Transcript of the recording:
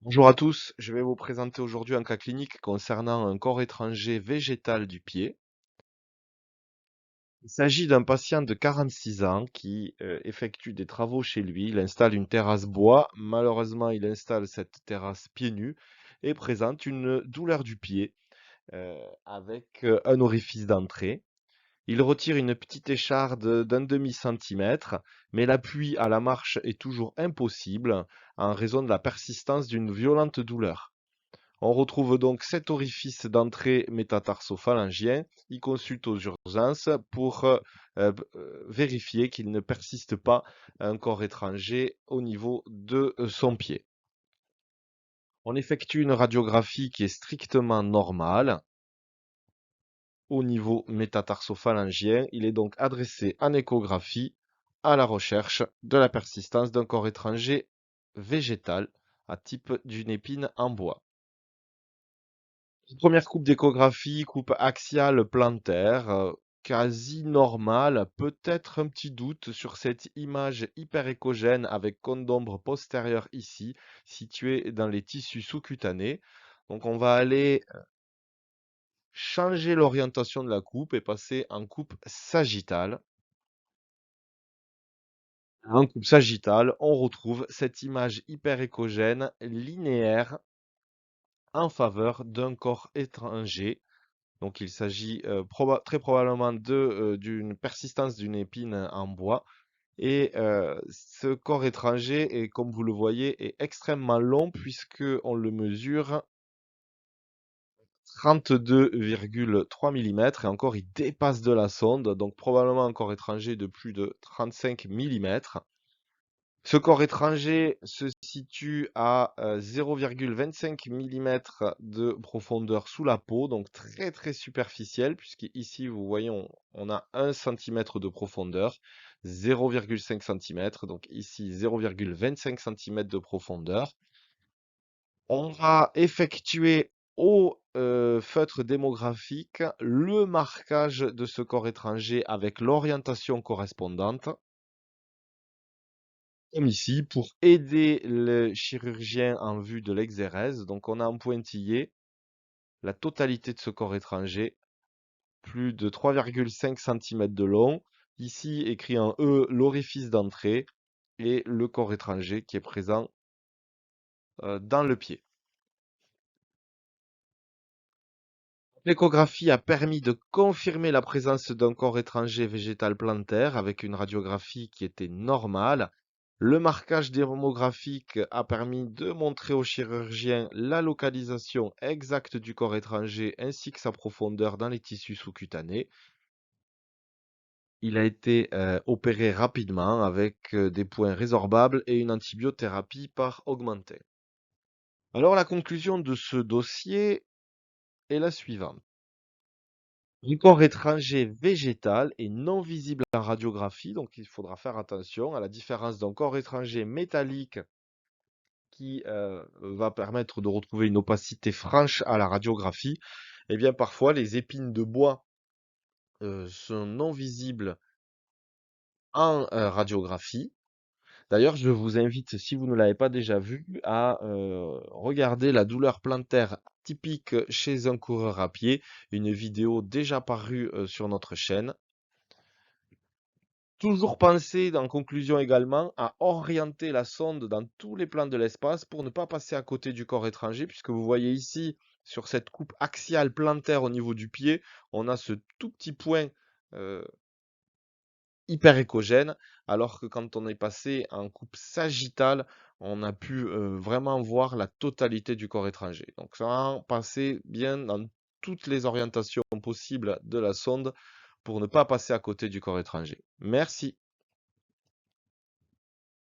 Bonjour à tous, je vais vous présenter aujourd'hui un cas clinique concernant un corps étranger végétal du pied. Il s'agit d'un patient de 46 ans qui effectue des travaux chez lui. Il installe une terrasse bois. Malheureusement, il installe cette terrasse pieds nus et présente une douleur du pied avec un orifice d'entrée. Il retire une petite écharde d'un demi-centimètre, mais l'appui à la marche est toujours impossible en raison de la persistance d'une violente douleur. On retrouve donc cet orifice d'entrée métatarso-phalyngien. Il consulte aux urgences pour vérifier qu'il ne persiste pas un corps étranger au niveau de son pied. On effectue une radiographie qui est strictement normale au niveau métatarso-phalyngien. Il est donc adressé en échographie à la recherche de la persistance d'un corps étranger végétal à type d'une épine en bois. Première coupe d'échographie, coupe axiale plantaire, quasi normale. Peut-être un petit doute sur cette image hyperéchogène avec cône d'ombre postérieur ici, situé dans les tissus sous-cutanés. Donc on va aller changer l'orientation de la coupe et passer en coupe sagittale. En coupe sagittale, on retrouve cette image hyperéchogène linéaire en faveur d'un corps étranger. Donc il s'agit très probablement d'une persistance d'une épine en bois. Et ce corps étranger, est, comme vous le voyez, est extrêmement long puisque on le mesure 32,3 mm et encore il dépasse de la sonde, donc probablement un corps étranger de plus de 35 mm. Ce corps étranger se situe à 0,25 mm de profondeur sous la peau, donc très très superficiel, puisqu'ici vous voyez on a 1 cm de profondeur, 0,5 cm, donc ici 0,25 cm de profondeur. On va effectuer au feutre démographique le marquage de ce corps étranger avec l'orientation correspondante comme ici, pour aider le chirurgien en vue de l'exérèse. Donc on a en pointillé la totalité de ce corps étranger, plus de 3,5 cm de long. Ici, écrit en E, l'orifice d'entrée et le corps étranger qui est présent dans le pied. L'échographie a permis de confirmer la présence d'un corps étranger végétal plantaire avec une radiographie qui était normale. Le marquage démographique a permis de montrer au chirurgien la localisation exacte du corps étranger ainsi que sa profondeur dans les tissus sous-cutanés. Il a été opéré rapidement avec des points résorbables et une antibiothérapie par augmentin. Alors la conclusion de ce dossier est la suivante. Un corps étranger végétal et non visible en radiographie, donc il faudra faire attention à la différence d'un corps étranger métallique qui va permettre de retrouver une opacité franche à la radiographie. Eh bien, parfois, les épines de bois sont non visibles en radiographie. D'ailleurs, je vous invite, si vous ne l'avez pas déjà vu, à regarder la douleur plantaire typique chez un coureur à pied, une vidéo déjà parue sur notre chaîne. Toujours penser, en conclusion également, à orienter la sonde dans tous les plans de l'espace pour ne pas passer à côté du corps étranger, puisque vous voyez ici, sur cette coupe axiale plantaire au niveau du pied, on a ce tout petit point euh, hyper échogène, alors que quand on est passé en coupe sagittale, on a pu vraiment voir la totalité du corps étranger. Donc ça va passer bien dans toutes les orientations possibles de la sonde pour ne pas passer à côté du corps étranger. Merci.